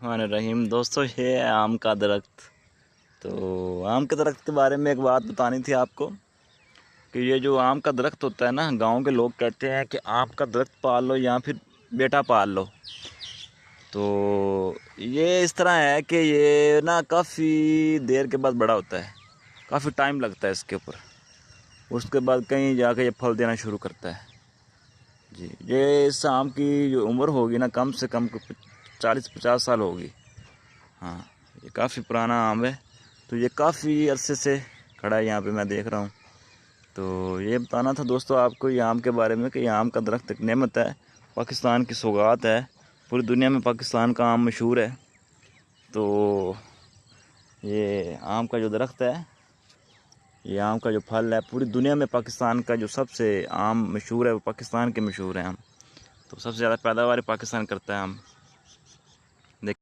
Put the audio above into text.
बिस्मिल्लाहिर्रहमानिर्रहीम। दोस्तों ये है आम का दरख्त। तो आम के दरख्त के बारे में एक बात बतानी थी आपको कि ये जो आम का दरख्त होता है ना, गांव के लोग कहते हैं कि आम का दरख्त पाल लो या फिर बेटा पाल लो। तो ये इस तरह है कि ये ना काफ़ी देर के बाद बड़ा होता है, काफ़ी टाइम लगता है इसके ऊपर। उसके बाद कहीं जाके ये फल देना शुरू करता है जी। ये इस आम की जो उम्र होगी ना, कम से कम 40-50 साल होगी। हाँ, ये काफ़ी पुराना आम है। तो ये काफ़ी अरसे से खड़ा है यहाँ पे, मैं देख रहा हूँ। तो ये बताना था दोस्तों आपको ये आम के बारे में कि ये आम का दरख्त एक नेमत है, पाकिस्तान की सौगात है। पूरी दुनिया में पाकिस्तान का आम मशहूर है। तो ये आम का जो दरख्त है, ये आम का जो फल है, पूरी दुनिया में पाकिस्तान का जो सबसे आम मशहूर है वो पाकिस्तान के मशहूर है आम। तो सबसे ज़्यादा पैदावार पाकिस्तान करता है आम।